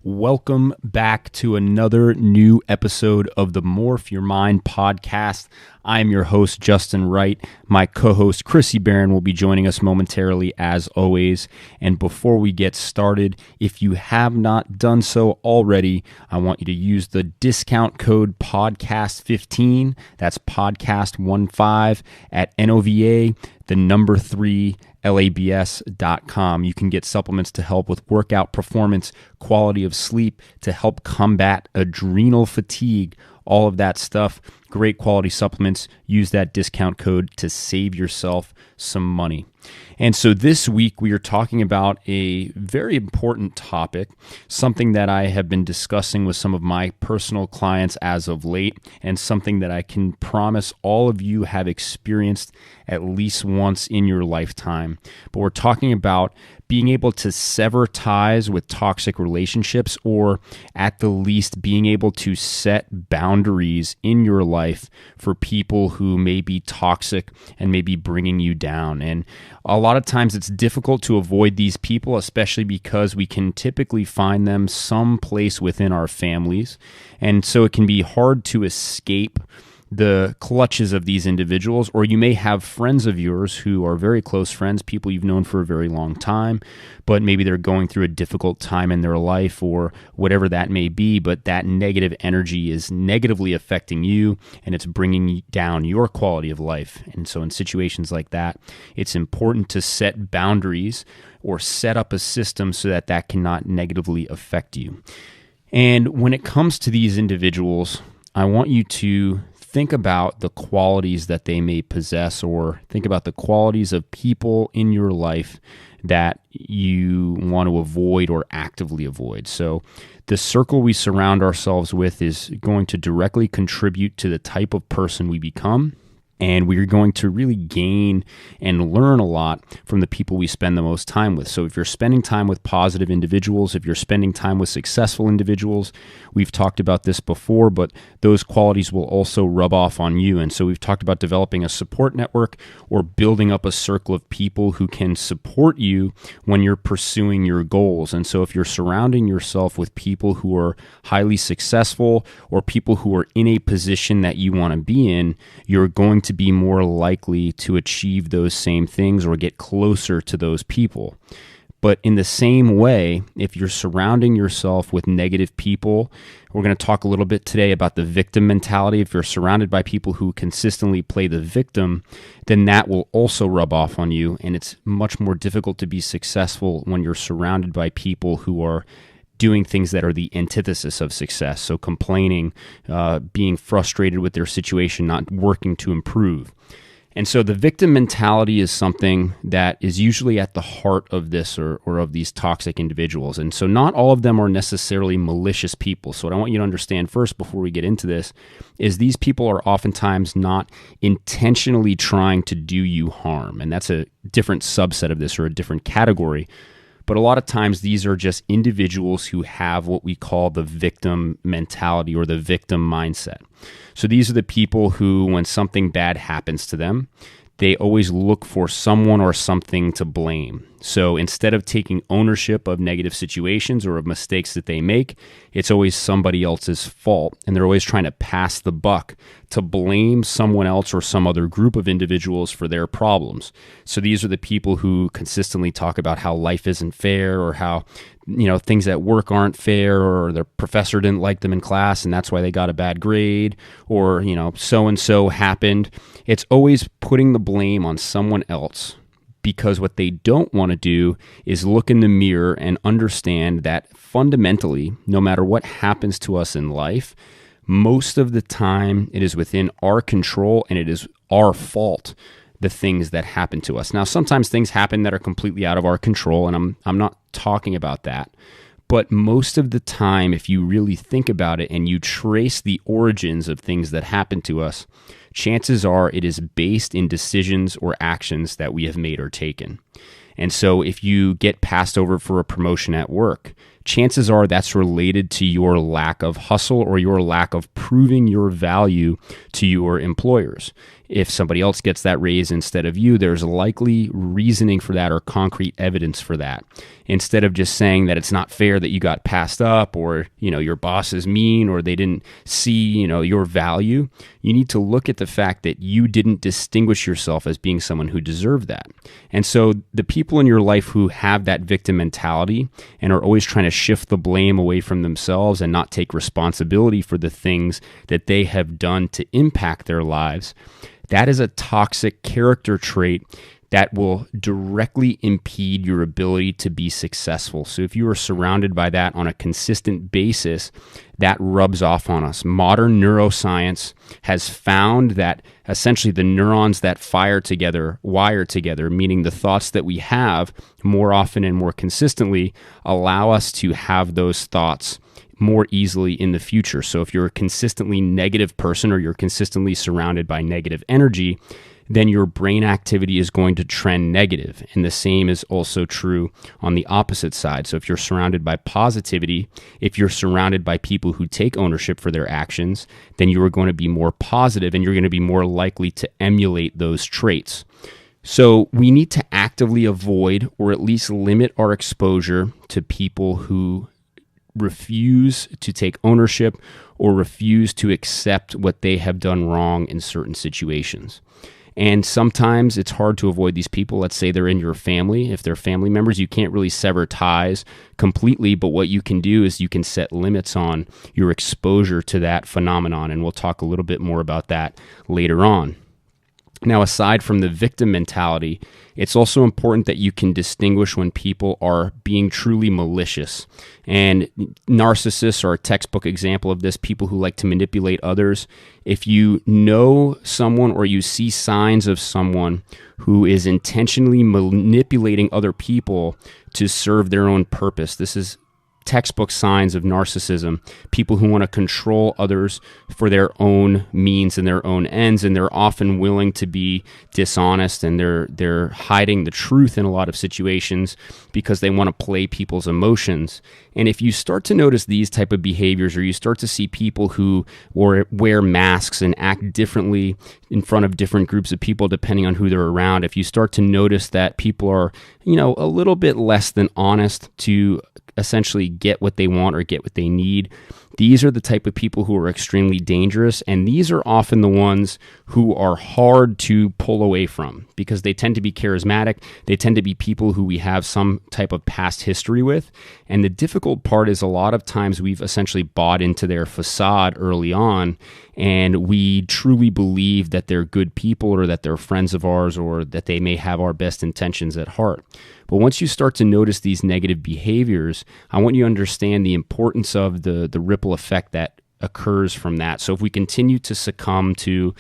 Welcome back to another new episode of the Morph Your Mind podcast. I am your host, Justin Wright. My co-host, Chrissy Barron, will be joining us momentarily as always. And before we get started, if you have not done so already, I want you to use the discount code podcast15. That's podcast15 at NOVA, the number 3, labs.com. You can get supplements to help with workout performance, quality of sleep, to help combat adrenal fatigue, all of that stuff. Great quality supplements. Use that discount code to save yourself some money. And so this week we are talking about a very important topic, something that I have been discussing with some of my personal clients as of late, and something that I can promise all of you have experienced at least once in your lifetime. But we're talking about being able to sever ties with toxic relationships, or at the least being able to set boundaries in your life for people who may be toxic and may be bringing you down. And a lot of times it's difficult to avoid these people, especially because we can typically find them someplace within our families. And so it can be hard to escape the clutches of these individuals, or you may have friends of yours who are very close friends, people you've known for a very long time, but maybe they're going through a difficult time in their life or whatever that may be, but that negative energy is negatively affecting you and it's bringing down your quality of life. And so in situations like that, it's important to set boundaries or set up a system so that that cannot negatively affect you. And when it comes to these individuals, I want you to think about the qualities that they may possess, or think about the qualities of people in your life that you want to avoid or actively avoid. So the circle we surround ourselves with is going to directly contribute to the type of person we become. And we're going to really gain and learn a lot from the people we spend the most time with. So if you're spending time with positive individuals, if you're spending time with successful individuals, we've talked about this before, but those qualities will also rub off on you. And so we've talked about developing a support network or building up a circle of people who can support you when you're pursuing your goals. And so if you're surrounding yourself with people who are highly successful or people who are in a position that you want to be in, you're going to be more likely to achieve those same things or get closer to those people. But in the same way, if you're surrounding yourself with negative people, we're going to talk a little bit today about the victim mentality. If you're surrounded by people who consistently play the victim, then that will also rub off on you. And it's much more difficult to be successful when you're surrounded by people who are doing things that are the antithesis of success. So complaining, being frustrated with their situation, not working to improve. And so the victim mentality is something that is usually at the heart of this or of these toxic individuals. And so not all of them are necessarily malicious people. So what I want you to understand first before we get into this is these people are oftentimes not intentionally trying to do you harm. And that's a different subset of this, or a different category. But a lot of times these are just individuals who have what we call the victim mentality or the victim mindset. So these are the people who, when something bad happens to them, they always look for someone or something to blame. So instead of taking ownership of negative situations or of mistakes that they make, it's always somebody else's fault. And they're always trying to pass the buck to blame someone else or some other group of individuals for their problems. So these are the people who consistently talk about how life isn't fair, or how, things at work aren't fair, or their professor didn't like them in class and that's why they got a bad grade, or, so-and-so happened. It's always putting the blame on someone else, because what they don't want to do is look in the mirror and understand that fundamentally, no matter what happens to us in life, most of the time it is within our control and it is our fault, the things that happen to us. Now, sometimes things happen that are completely out of our control, and I'm not talking about that. But most of the time, if you really think about it and you trace the origins of things that happen to us, chances are it is based in decisions or actions that we have made or taken. And so if you get passed over for a promotion at work, chances are that's related to your lack of hustle or your lack of proving your value to your employers. If somebody else gets that raise instead of you, there's likely reasoning for that or concrete evidence for that. Instead of just saying that it's not fair that you got passed up, or, your boss is mean, or they didn't see, your value, you need to look at the fact that you didn't distinguish yourself as being someone who deserved that. And so the people in your life who have that victim mentality and are always trying to shift the blame away from themselves and not take responsibility for the things that they have done to impact their lives, that is a toxic character trait that will directly impede your ability to be successful. So if you are surrounded by that on a consistent basis, that rubs off on us. Modern neuroscience has found that essentially the neurons that wire together, meaning the thoughts that we have more often and more consistently allow us to have those thoughts more easily in the future. So if you're a consistently negative person, or you're consistently surrounded by negative energy, then your brain activity is going to trend negative. And the same is also true on the opposite side. So if you're surrounded by positivity, if you're surrounded by people who take ownership for their actions, then you are going to be more positive, and you're going to be more likely to emulate those traits. So we need to actively avoid, or at least limit our exposure to people who refuse to take ownership or refuse to accept what they have done wrong in certain situations. And sometimes it's hard to avoid these people. Let's say they're in your family. If they're family members, you can't really sever ties completely, but what you can do is you can set limits on your exposure to that phenomenon, and we'll talk a little bit more about that later on. Now, aside from the victim mentality, it's also important that you can distinguish when people are being truly malicious. And narcissists are a textbook example of this, people who like to manipulate others. If you know someone, or you see signs of someone who is intentionally manipulating other people to serve their own purpose, this is textbook signs of narcissism. People who want to control others for their own means and their own ends, and they're often willing to be dishonest, and they're hiding the truth in a lot of situations because they want to play people's emotions. And if you start to notice these type of behaviors, or you start to see people who wear masks and act differently in front of different groups of people depending on who they're around, if you start to notice that people are, a little bit less than honest to essentially get what they want or get what they need, these are the type of people who are extremely dangerous, and these are often the ones who are hard to pull away from because they tend to be charismatic. They tend to be people who we have some type of past history with, and the difficult part is a lot of times we've essentially bought into their facade early on, and we truly believe that they're good people, or that they're friends of ours, or that they may have our best intentions at heart. But once you start to notice these negative behaviors, I want you to understand the importance of the ripple effect that occurs from that. So if we continue to succumb to,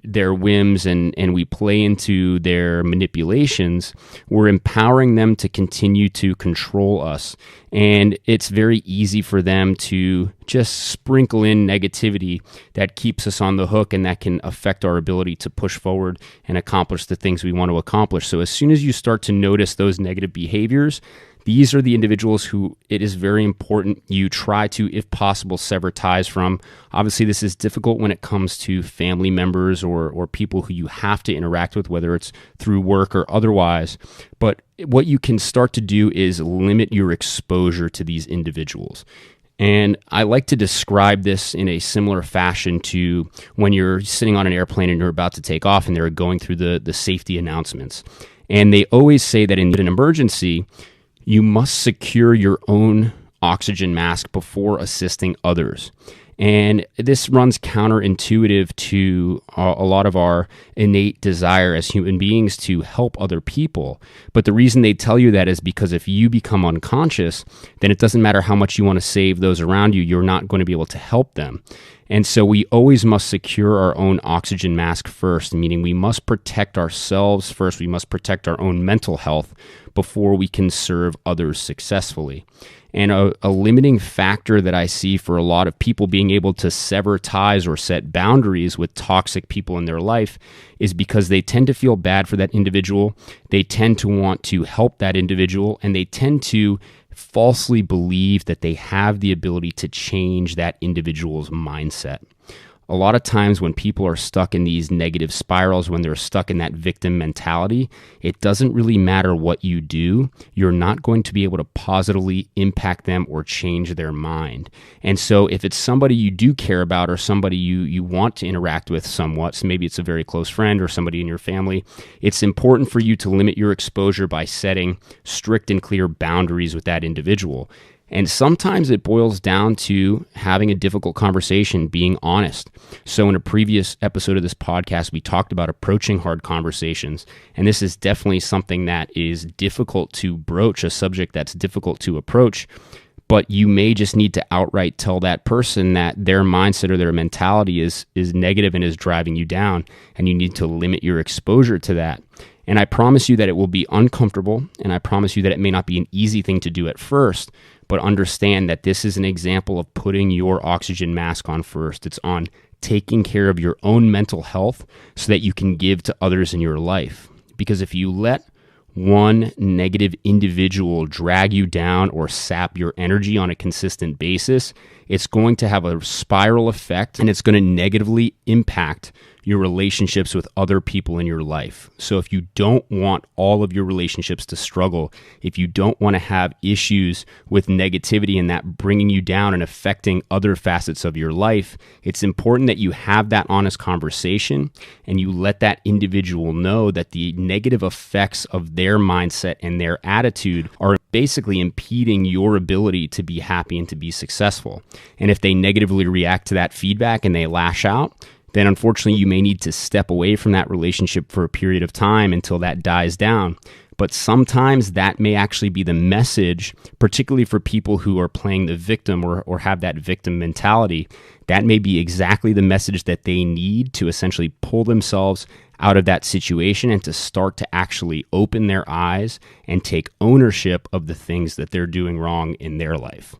their whims and we play into their manipulations, we're empowering them to continue to control us. And it's very easy for them to just sprinkle in negativity that keeps us on the hook, and that can affect our ability to push forward and accomplish the things we want to accomplish. So as soon as you start to notice those negative behaviors, these are the individuals who it is very important you try to, if possible, sever ties from. Obviously, this is difficult when it comes to family members or people who you have to interact with, whether it's through work or otherwise. But what you can start to do is limit your exposure to these individuals. And I like to describe this in a similar fashion to when you're sitting on an airplane and you're about to take off, and they're going through the safety announcements. And they always say that in an emergency, you must secure your own oxygen mask before assisting others. And this runs counterintuitive to a lot of our innate desire as human beings to help other people. But the reason they tell you that is because if you become unconscious, then it doesn't matter how much you want to save those around you, you're not going to be able to help them. And so we always must secure our own oxygen mask first, meaning we must protect ourselves first. We must protect our own mental health before we can serve others successfully. And a limiting factor that I see for a lot of people being able to sever ties or set boundaries with toxic people in their life is because they tend to feel bad for that individual. They tend to want to help that individual, and they tend to falsely believe that they have the ability to change that individual's mindset. A lot of times when people are stuck in these negative spirals, when they're stuck in that victim mentality, it doesn't really matter what you do. You're not going to be able to positively impact them or change their mind. And so if it's somebody you do care about or somebody you want to interact with somewhat, so maybe it's a very close friend or somebody in your family, it's important for you to limit your exposure by setting strict and clear boundaries with that individual. And sometimes it boils down to having a difficult conversation, being honest. So in a previous episode of this podcast, we talked about approaching hard conversations. And this is definitely something that is difficult to broach, a subject that's difficult to approach. But you may just need to outright tell that person that their mindset or their mentality is negative and is driving you down. And you need to limit your exposure to that. And I promise you that it will be uncomfortable. And I promise you that it may not be an easy thing to do at first. But understand that this is an example of putting your oxygen mask on first. It's on taking care of your own mental health so that you can give to others in your life. Because if you let one negative individual drag you down or sap your energy on a consistent basis, it's going to have a spiral effect and it's going to negatively impact your relationships with other people in your life. So if you don't want all of your relationships to struggle, if you don't want to have issues with negativity and that bringing you down and affecting other facets of your life, it's important that you have that honest conversation and you let that individual know that the negative effects of their mindset and their attitude are basically impeding your ability to be happy and to be successful. And if they negatively react to that feedback and they lash out, then unfortunately you may need to step away from that relationship for a period of time until that dies down. But sometimes that may actually be the message, particularly for people who are playing the victim or have that victim mentality. That may be exactly the message that they need to essentially pull themselves out of that situation and to start to actually open their eyes and take ownership of the things that they're doing wrong in their life.